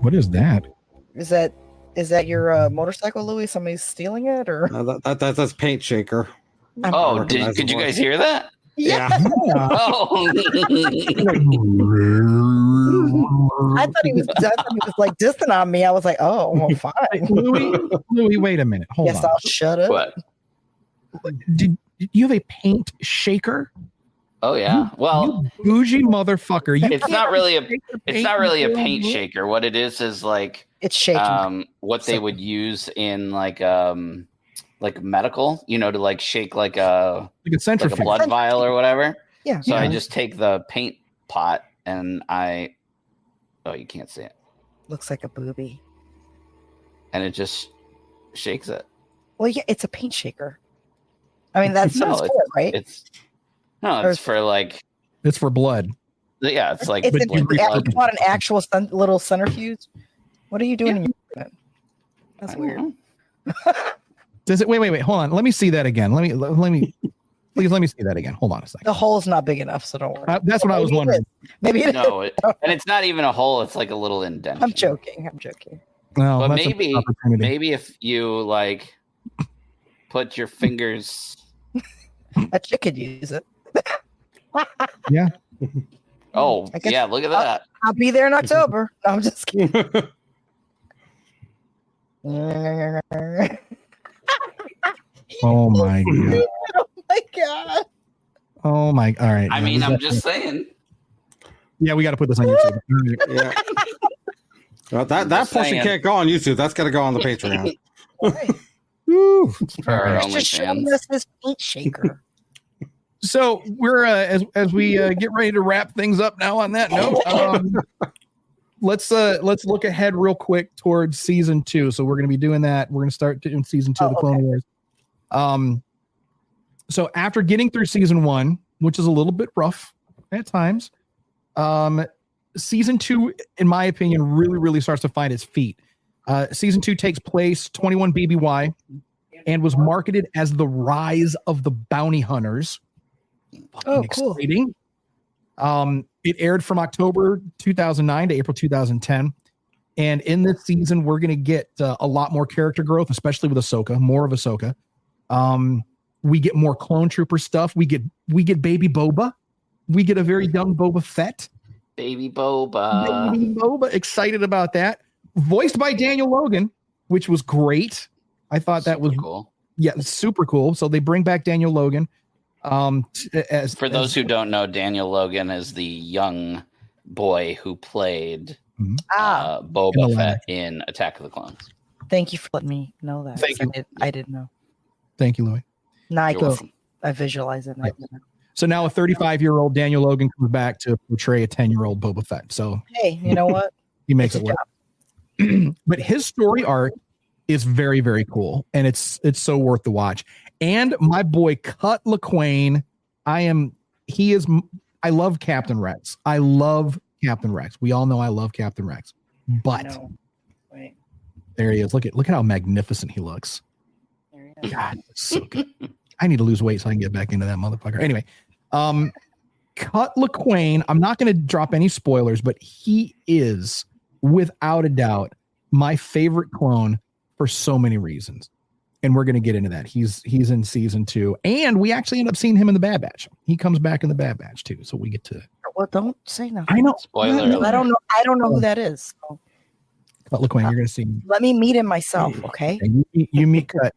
What is that? is that your motorcycle, Louis? Somebody's stealing it, or That's paint shaker. Oh, could you guys hear that? Yeah. Oh, I thought he was like dissing on me. I was like, oh, well, fine. Louis, wait a minute. Hold Yes, on. I'll shut up. what? Did you have a paint shaker? Oh yeah. Well, You bougie motherfucker. You it's can't not really a shake the it's paint not really a before paint you- shaker. What it is like It's shaking. what they would use in like medical, to like shake like a like a centrifuge. blood vial or whatever. Yeah. So I Yeah. just take the paint pot and you can't see it. Looks like a booby. And it just shakes it. Well, yeah, it's a paint shaker. I mean, that's what No, it's for, right? It's for like, It's for blood. yeah, it's like It's but an, you you bought an actual little centrifuge. What are you doing in your basement? That's I don't weird. know. Does it? Wait. Hold on. Let me see that again. Let me. Please let me see that again. Hold on a second. The hole's not big enough, so don't worry. That's what I was Maybe it wondering. is. Maybe it is. No, and it's not even a hole. It's like a little indentation. I'm joking. No, But that's a maybe, opportunity. maybe if you like put your fingers. A chick could use it. Yeah. Oh, I guess- yeah! Look at that. I'll be there in October. No, I'm just kidding. Oh my god. Oh my god. Oh my. All right. I mean, I'm just saying. Yeah, we got to put this on YouTube. Yeah. Well, that Just portion saying. can't go on YouTube. That's got to go on the Patreon. Woo. For our All right. Just showing OnlyFans. us his paint shaker. So we're as we get ready to wrap things up now. On that note, let's look ahead real quick towards season 2. So we're going to be doing that. We're going to start doing season 2 of the Clone Wars. So after getting through season 1, which is a little bit rough at times, season 2, in my opinion, really starts to find its feet. Season 2 takes place 21 BBY and was marketed as the Rise of the Bounty Hunters. Oh, Fucking cool. exciting. It aired from October 2009 to April 2010. And in this season, we're going to get a lot more character growth, especially with Ahsoka, more of Ahsoka. We get more clone trooper stuff. We get baby Boba. We get a very young Boba Fett. Baby Boba. Baby Boba, excited about that. Voiced by Daniel Logan, which was great. I thought that was cool. Yeah, super cool. So they bring back Daniel Logan. For those who don't know, Daniel Logan is the young boy who played Boba In the Fett in Attack of the Clones. Thank you for letting me know that. Thank you. I didn't know. Thank you, Louis. Now I You're can welcome. I visualize it. Yeah. So now a 35-year-old Daniel Logan comes back to portray a 10-year-old Boba Fett. So Hey, you know what? he makes It's it a work. But his story arc is very, very cool, and it's so worth the watch. And my boy Cut LaQuaine, I love Captain Rex. I love Captain Rex. We all know I love Captain Rex. But No. Wait. there he is. Look at how magnificent he looks. There he is. God, it's so good. I need to lose weight so I can get back into that motherfucker. Anyway, Cut LaQuaine, I'm not going to drop any spoilers, but he is without a doubt my favorite clone for so many reasons. And we're going to get into that. He's in season 2, and we actually end up seeing him in the Bad Batch. He comes back in the Bad Batch too. So we get to, Well, don't say nothing. I know. Spoiler I know. I don't know. I don't know who that is. So Cut LaQuaine, you're going to see him. let me meet him myself, okay? And you meet Cut.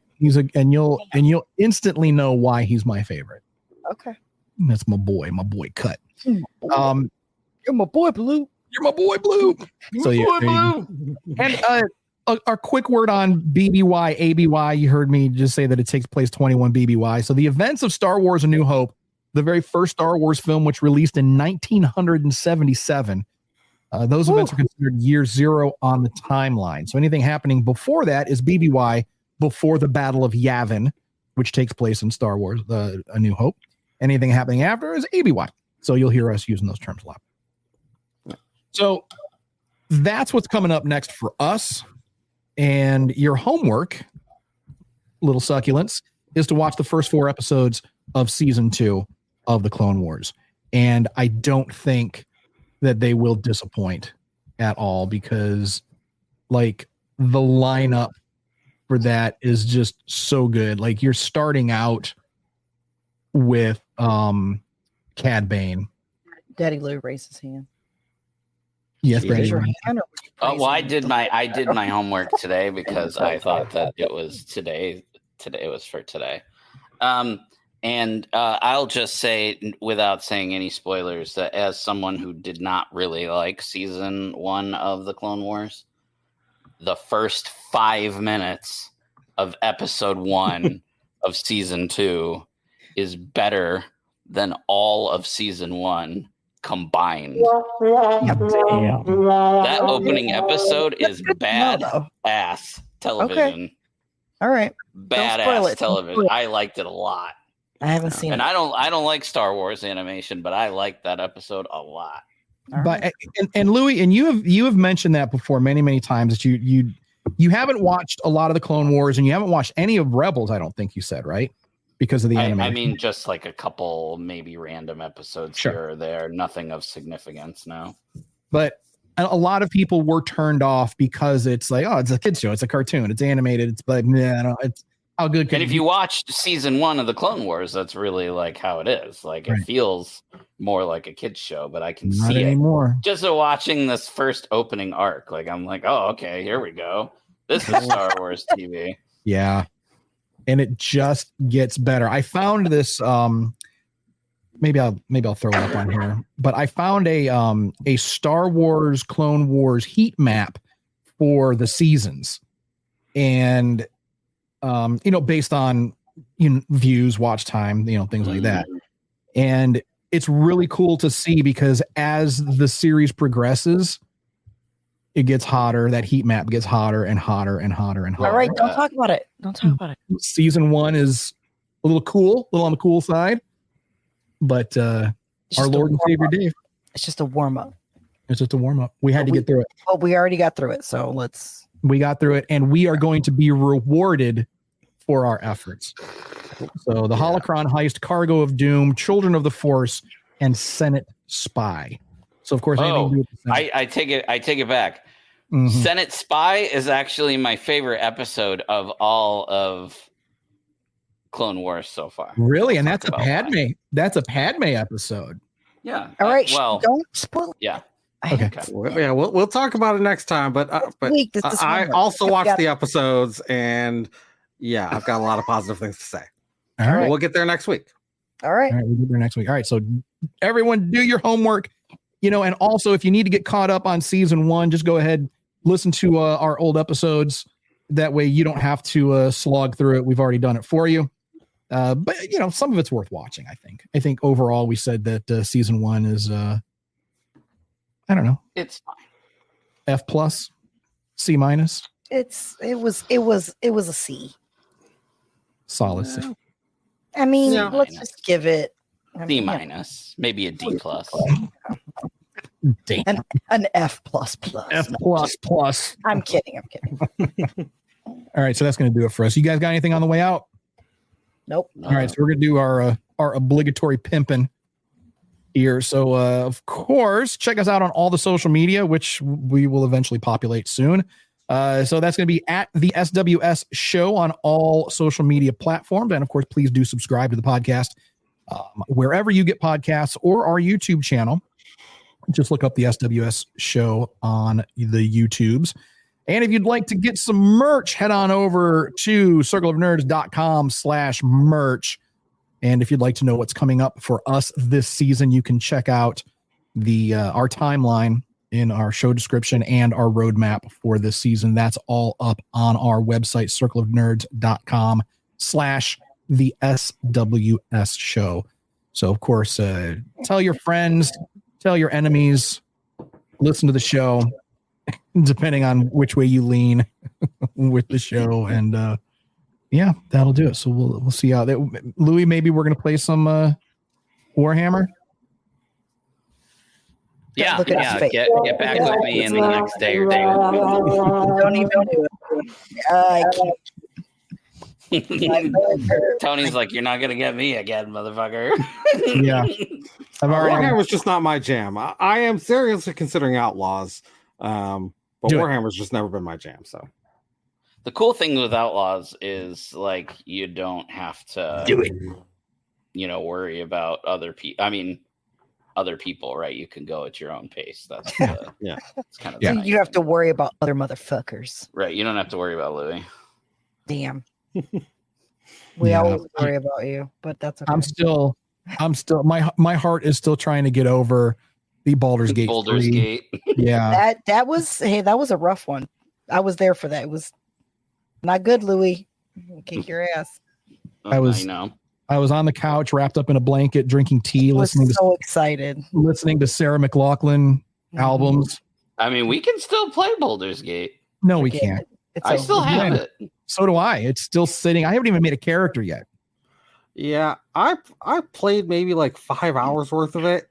And you'll instantly know why he's my favorite. Okay. That's my boy Cut. You're my boy, Blue. You're my boy Blue. So yeah, there you go. And a quick word on BBY, ABY. You heard me just say that it takes place 21 BBY. So the events of Star Wars: A New Hope, the very first Star Wars film, which released in 1977. Those events are considered year 0 on the timeline. So anything happening before that is BBY, before the Battle of Yavin, which takes place in Star Wars: A New Hope. Anything happening after is ABY. So you'll hear us using those terms a lot. So that's what's coming up next for us. And your homework, little succulents, is to watch the first 4 episodes of season 2 of the Clone Wars. And I don't think that they will disappoint at all, because like the lineup for that is just so good. Like you're starting out with Cad Bane. Daddy Lou raised his hand. Yes, Raise Brandon. your hand, or were you Oh, well, praising I did my homework today because I thought that it was today. Today was for today. And I'll just say, without saying any spoilers, that as someone who did not really like season 1 of the Clone Wars, the first 5 minutes of episode 1 of season 2 is better than all of season 1 combined. That opening episode is bad ass television. Okay. All right. Badass television. I liked it a lot. I haven't seen And it. I don't like Star Wars animation, but I liked that episode a lot. All But right. and Louis, and you have mentioned that before many times, that you haven't watched a lot of the Clone Wars, and you haven't watched any of Rebels, I don't think you said, right? Because of the animation. I mean, just like a couple maybe random episodes here or there, nothing of significance. No. But a lot of people were turned off because it's like, oh, it's a kid's show, it's a cartoon, it's animated, it's like, nah, it's how good can And if you watched season 1 of the Clone Wars, that's really like how it is. Like it feels more like a kid's show, but I can not see anymore. it. Just watching this first opening arc, like I'm like, oh, okay, here we go. This is Star Wars TV. Yeah. And it just gets better. I found this maybe I'll throw it up on here, but I found a Star Wars Clone Wars heat map for the seasons. And based on views, watch time, things like that. And it's really cool to see, because as the series progresses, it gets hotter. That heat map gets hotter and hotter and hotter and hotter. All right, don't talk about it. Don't talk about it. Season 1 is a little cool, a little on the cool side. But our Lord and Savior Dave. It's just a warm up. It's just a warm up. We had to get through it. Well, we already got through it, so we got through it, and we are going to be rewarded for our efforts. So the Holocron Heist, Cargo of Doom, Children of the Force, and Senate Spy. So of course, I take it back. Mm-hmm. Senate Spy is actually my favorite episode of all of Clone Wars so far. Really? And that's a Padme. That's a Padme episode. Yeah. All right. Well, don't spoil. Yeah. Okay. Yeah, we'll talk about it next time. But I also watched the episodes, and yeah, I've got a lot of positive things to say. All right. We'll get there next week. All right. We'll get there next week. All right. So everyone, do your homework. And also, if you need to get caught up on season 1, just go ahead, listen to our old episodes. That way you don't have to slog through it. We've already done it for you. But some of it's worth watching. I think overall we said that season 1 is I don't know. It's fine. F+, C-. It was a C. Solid C. I mean, let's just give it D-, maybe a D+. Damn. An F++. F++. I'm kidding. All right, so that's going to do it for us. You guys got anything on the way out? Nope. All right, so we're going to do our obligatory pimping here. So, of course, check us out on all the social media, which we will eventually populate soon. So that's going to be at the SWS Show on all social media platforms. And, of course, please do subscribe to the podcast wherever you get podcasts, or our YouTube channel. Just look up the SWS Show on the YouTubes. And if you'd like to get some merch, head on over to circleofnerds.com/merch. And if you'd like to know what's coming up for us this season, you can check out our timeline in our show description and our roadmap for this season. That's all up on our website, circleofnerds.com/the SWS Show. So, of course, tell your friends, tell your enemies, listen to the show, depending on which way you lean with the show. And yeah, that'll do it. So we'll see how that. Louis, maybe we're going to play some Warhammer. Yeah. Get back with me in the next day or two. Don't even do it. I can't. Tony's like, you're not gonna get me again, motherfucker. Yeah. I've already Warhammer's just not my jam. I am seriously considering Outlaws, but Do it. Warhammer's just never been my jam. So The cool thing with Outlaws is like you don't have to do it. Worry about other people. I mean, other people, right? You can go at your own pace. That's yeah. It's kind of Yeah. You have to worry about other motherfuckers. right. You don't have to worry about Louis. Damn. We Yeah. always worry about you, but that's okay. I'm still my heart is still trying to get over the Baldur's Gate. Baldur's 3. Gate. Yeah. That was a rough one. I was there for that. It was not good, Louis. Kick your ass. I was on the couch wrapped up in a blanket drinking tea, I was listening so excited. to Sarah McLachlan albums. I mean, we can still play Baldur's Gate. No, we Forget can't. it. It's I over. still have Yeah. it. So do I. It's still sitting. I haven't even made a character yet. Yeah, I played maybe like 5 hours worth of it,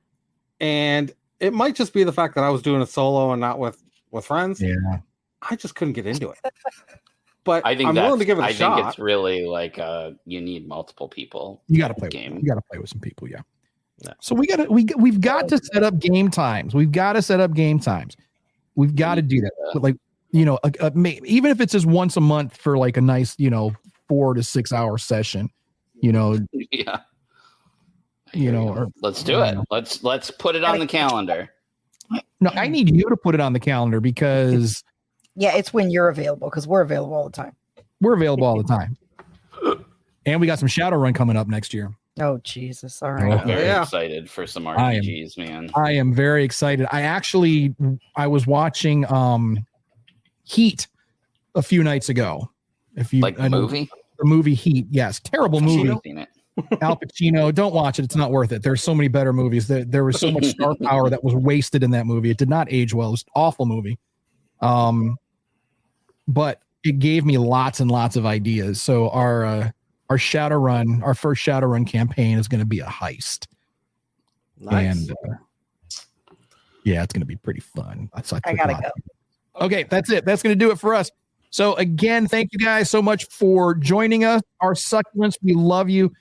and it might just be the fact that I was doing it solo and not with friends. Yeah. I just couldn't get into it. But I think I'm willing to give it a I shot. think it's really like you need multiple people. You got to play Game. You got to play with some people, yeah. Yeah. So we've got to set up game times. We've got to do that. But like, even if it's just once a month for like a nice, 4 to 6 hour session, Yeah. or Let's do it. Let's put it on the calendar. no, I need you to put it on the calendar because Yeah, it's when you're available because we're available all the time. we're available all the time. And we got some Shadowrun coming up next year. Oh Jesus! All Oh, right. I'm very Yeah. excited for some I am. RPGs, man. I am very excited. I was watching Heat a few nights ago. If you Like the movie? the movie Heat, yes, terrible movie. I've seen it. Al Pacino, don't watch it. It's not worth it. There's so many better movies. There was so much star power that was wasted in that movie. It did not age well. It was an awful movie. But it gave me lots and lots of ideas. So our Shadowrun, our first Shadowrun campaign is going to be a heist. Nice. And yeah, it's going to be pretty fun. So I gotta go. Okay, that's it. That's going to do it for us. So again, thank you guys so much for joining us. Our succulents, we love you.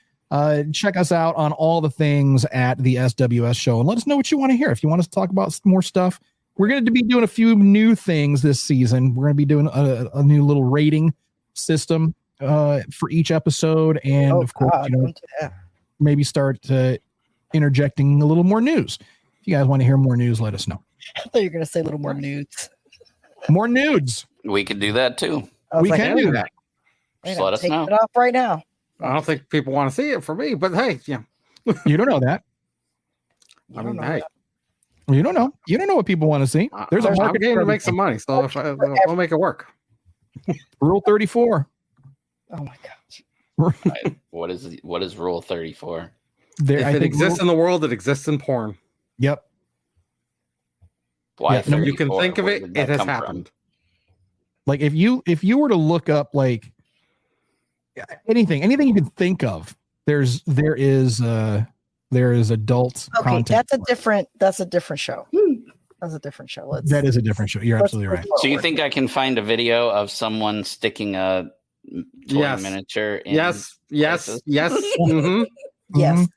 Check us out on all the things at the SWS show and let us know what you want to hear. If you want us to talk about some more stuff, we're going to be doing a few new things this season. We're going to be doing a new little rating system for each episode. And of course, don't do that. maybe start interjecting a little more news. If you guys want to hear more news, let us know. I thought you were gonna say a little more nudes. More nudes. We could do that too. I was We like, can do that. wait, Just I'm let us taking know. it off right now. I don't think people want to see it for me, but hey, yeah. You don't know that. I You mean, don't know hey, that. You don't know. You don't know what people want to see. There's a I'm market game for to make some money, so if we'll make it work. Rule 34. Oh my gosh. What is Rule 34? There, If I it think exists in the world, it exists in porn. Yep. Why Yeah, no, You can 34? think of Where it, did that it has come from? happened. Like if you were to look up like anything you can think of, there is adult Okay, content. that's a different show. That's a different show. That is a different show. You're let's absolutely move right. So you forward. think I can find a video of someone sticking a toy Yes. miniature in Yes. places? Mhm. Yes.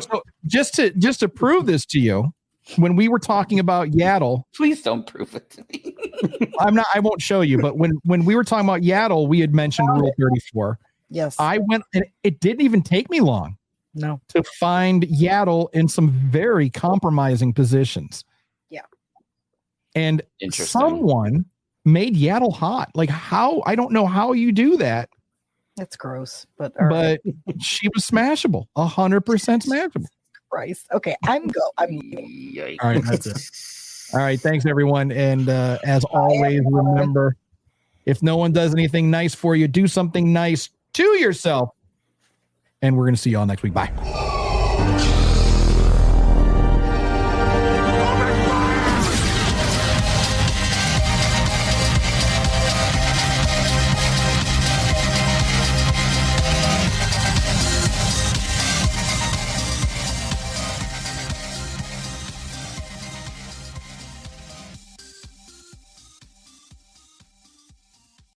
So just to prove this to you, when we were talking about Yaddle, Please don't prove it to me. I won't show you, but when we were talking about Yaddle, we had mentioned Rule 34. Yes. I went and it didn't even take me long No. to find Yaddle in some very compromising positions. Yeah. And Interesting. someone made Yaddle hot. Like how, I don't know how you do that, That's gross. But all right. but she was smashable, 100% smashable. Christ. Okay. I'm Yikes. All right, that's it. All right, thanks everyone. And as always, remember, if no one does anything nice for you, do something nice to yourself. And we're going to see y'all next week. Bye.